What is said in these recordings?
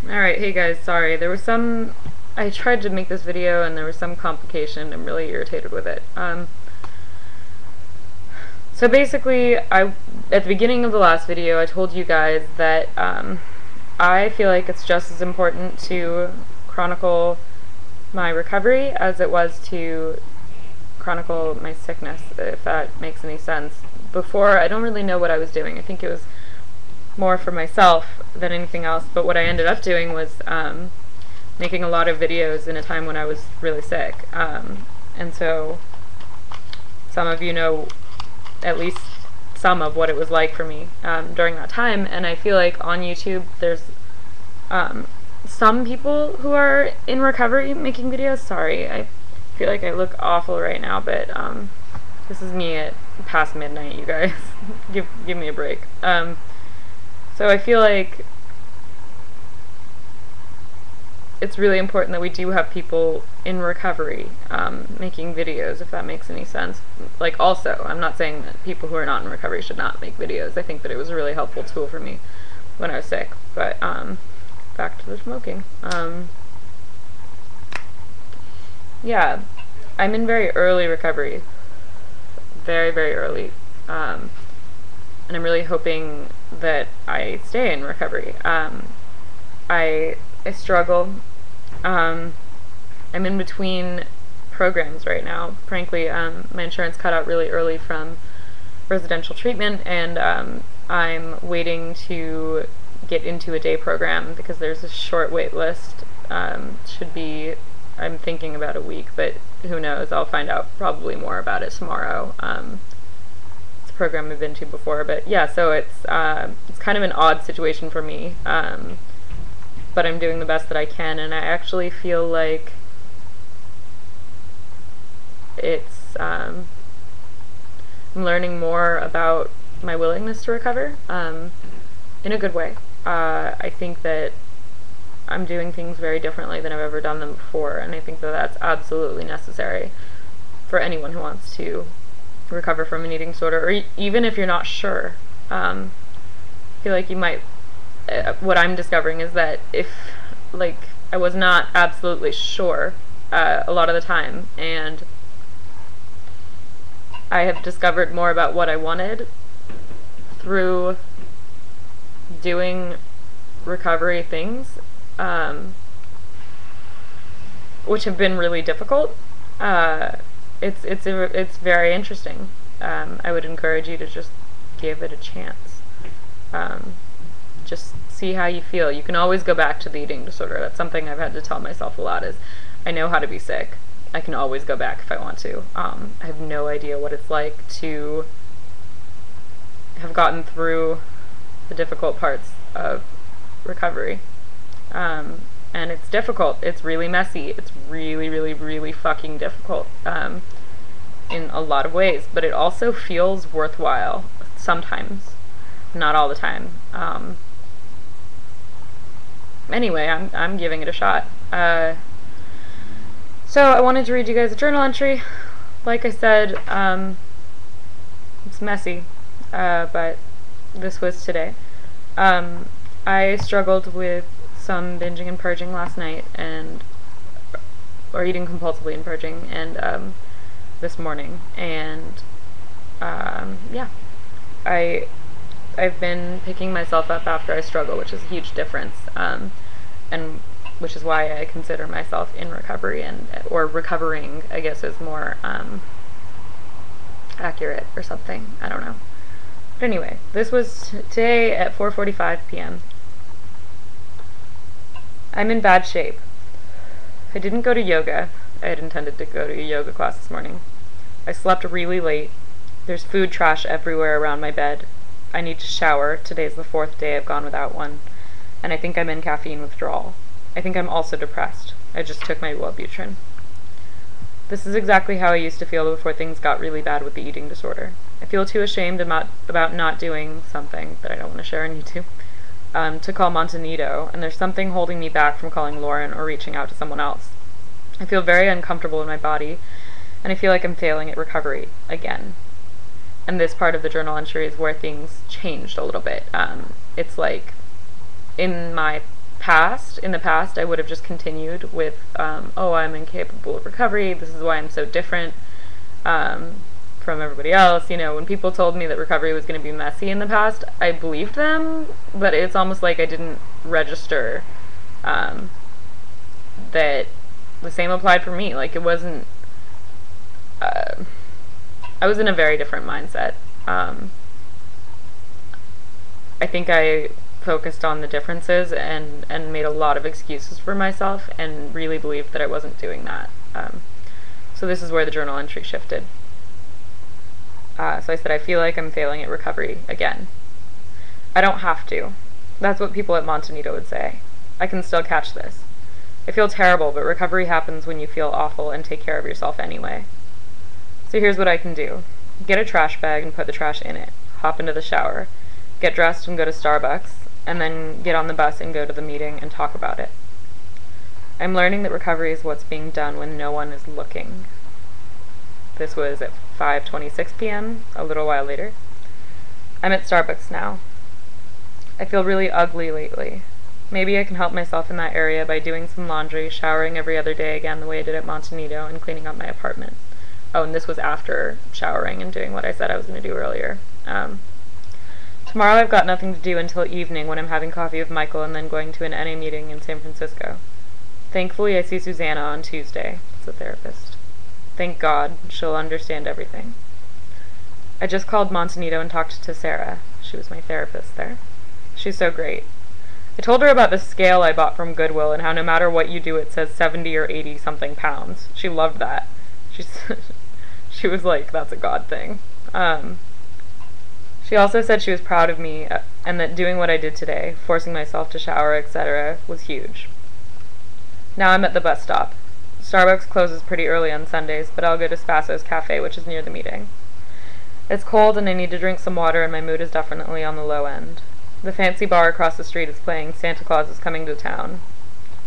Alright, hey guys, sorry. I tried to make this video and there was some complication. I'm really irritated with it. So basically, at the beginning of the last video, I told you guys that, I feel like it's just as important to chronicle my recovery as it was to chronicle my sickness, if that makes any sense. Before, I don't really know what I was doing. I think it was more for myself than anything else, but what I ended up doing was making a lot of videos in a time when I was really sick. And so some of you know at least some of what it was like for me during that time, and I feel like on YouTube there's some people who are in recovery making videos. Sorry, I feel like I look awful right now, but this is me at past midnight, you guys. give me a break. So I feel like it's really important that we do have people in recovery making videos, if that makes any sense. Like, also, I'm not saying that people who are not in recovery should not make videos. I think that it was a really helpful tool for me when I was sick. But back to the smoking. Yeah, I'm in very early recovery. Very, very early. And I'm really hoping that I stay in recovery. I struggle. I'm in between programs right now. Frankly, my insurance cut out really early from residential treatment, and I'm waiting to get into a day program because there's a short wait list. Should be, I'm thinking about a week, but who knows? I'll find out probably more about it tomorrow. Program I've been to before, but yeah, so it's kind of an odd situation for me, but I'm doing the best that I can, and I actually feel like it's I'm learning more about my willingness to recover in a good way. I think that I'm doing things very differently than I've ever done them before, and I think that that's absolutely necessary for anyone who wants to recover from an eating disorder, or even if you're not sure. I feel like you might, what I'm discovering is that if, like, I was not absolutely sure a lot of the time, and I have discovered more about what I wanted through doing recovery things, which have been really difficult. It's very interesting. I would encourage you to just give it a chance. Just see how you feel. You can always go back to the eating disorder. That's something I've had to tell myself a lot, is I know how to be sick. I can always go back if I want to. I have no idea what it's like to have gotten through the difficult parts of recovery. And it's difficult. It's really messy. It's really, really, really fucking difficult in a lot of ways. But it also feels worthwhile sometimes. Not all the time. Anyway, I'm giving it a shot. So I wanted to read you guys a journal entry. Like I said, it's messy, but this was today. I struggled with some binging and purging last night, or eating compulsively and purging, and this morning, and yeah, I've been picking myself up after I struggle, which is a huge difference, and which is why I consider myself in recovery, or recovering, I guess, is more accurate or something. I don't know. But anyway, this was today at 4:45 p.m. I'm in bad shape. I didn't go to yoga. I had intended to go to a yoga class this morning. I slept really late. There's food trash everywhere around my bed. I need to shower. Today's the 4th day I've gone without one. And I think I'm in caffeine withdrawal. I think I'm also depressed. I just took my Wellbutrin. This is exactly how I used to feel before things got really bad with the eating disorder. I feel too ashamed about not doing something that I don't want to share on YouTube, to call Montanito, and there's something holding me back from calling Lauren or reaching out to someone else. I feel very uncomfortable in my body, and I feel like I'm failing at recovery again. And this part of the journal entry is where things changed a little bit. It's like, in my in the past, I would have just continued with, oh, I'm incapable of recovery, this is why I'm so different from everybody else. You know, when people told me that recovery was going to be messy in the past, I believed them, but it's almost like I didn't register that the same applied for me. Like, it wasn't, I was in a very different mindset. I think I focused on the differences and made a lot of excuses for myself and really believed that I wasn't doing that. So this is where the journal entry shifted. So I said, I feel like I'm failing at recovery again. I don't have to. That's what people at Montanito would say. I can still catch this. I feel terrible, but recovery happens when you feel awful and take care of yourself anyway. So here's what I can do. Get a trash bag and put the trash in it. Hop into the shower. Get dressed and go to Starbucks, and then get on the bus and go to the meeting and talk about it. I'm learning that recovery is what's being done when no one is looking. This was at 5:26 p.m., a little while later. I'm at Starbucks now. I feel really ugly lately. Maybe I can help myself in that area by doing some laundry, showering every other day again the way I did at Montanito, and cleaning up my apartment. Oh, and this was after showering and doing what I said I was going to do earlier. Tomorrow I've got nothing to do until evening when I'm having coffee with Michael and then going to an NA meeting in San Francisco. Thankfully, I see Susanna on Tuesday. It's a therapist. Thank God, she'll understand everything. I just called Montanito and talked to Sarah. She was my therapist there. She's so great. I told her about the scale I bought from Goodwill and how no matter what you do it says 70 or 80 something pounds. She loved that. She was like, that's a God thing. She also said she was proud of me and that doing what I did today, forcing myself to shower, etc., was huge. Now I'm at the bus stop. Starbucks closes pretty early on Sundays, but I'll go to Spasso's Cafe, which is near the meeting. It's cold and I need to drink some water and my mood is definitely on the low end. The fancy bar across the street is playing Santa Claus is Coming to Town.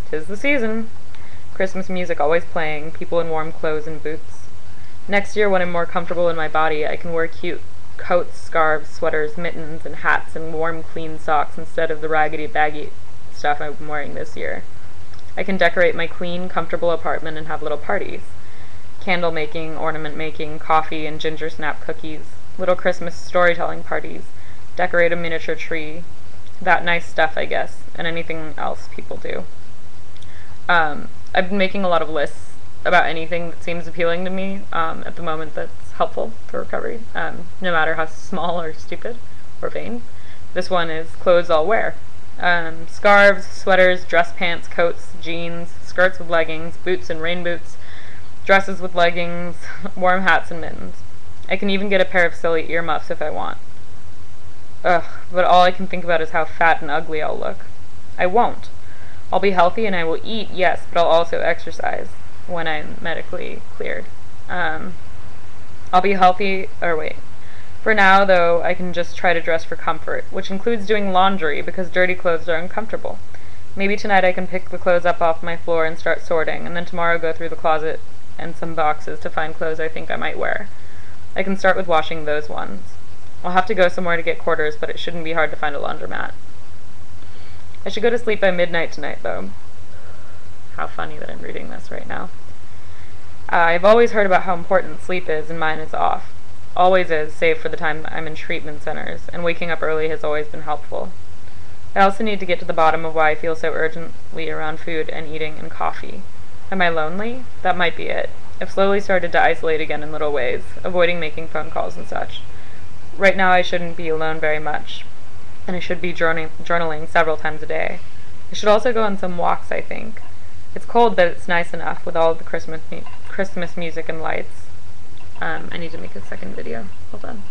'Tis the season. Christmas music always playing, people in warm clothes and boots. Next year, when I'm more comfortable in my body, I can wear cute coats, scarves, sweaters, mittens, and hats, and warm, clean socks instead of the raggedy, baggy stuff I'm wearing this year. I can decorate my clean, comfortable apartment and have little parties. Candle making, ornament making, coffee and ginger snap cookies, little Christmas storytelling parties, decorate a miniature tree, that nice stuff, I guess, and anything else people do. I've been making a lot of lists about anything that seems appealing to me at the moment that's helpful for recovery, no matter how small or stupid or vain. This one is clothes I'll wear. Scarves, sweaters, dress pants, coats, jeans, skirts with leggings, boots and rain boots, dresses with leggings, warm hats and mittens. I can even get a pair of silly earmuffs if I want. Ugh, but all I can think about is how fat and ugly I'll look. I won't. I'll be healthy and I will eat, yes, but I'll also exercise when I'm medically cleared. I'll be healthy, For now, though, I can just try to dress for comfort, which includes doing laundry because dirty clothes are uncomfortable. Maybe tonight I can pick the clothes up off my floor and start sorting, and then tomorrow go through the closet and some boxes to find clothes I think I might wear. I can start with washing those ones. I'll have to go somewhere to get quarters, but it shouldn't be hard to find a laundromat. I should go to sleep by midnight tonight, though. How funny that I'm reading this right now. I've always heard about how important sleep is, and mine is off. Always is, save for the time I'm in treatment centers, and waking up early has always been helpful. I also need to get to the bottom of why I feel so urgently around food and eating and coffee. Am I lonely? That might be it. I've slowly started to isolate again in little ways, avoiding making phone calls and such. Right now I shouldn't be alone very much, and I should be journaling several times a day. I should also go on some walks, I think. It's cold, but it's nice enough with all of the Christmas music and lights. I need to make a second video. Hold on.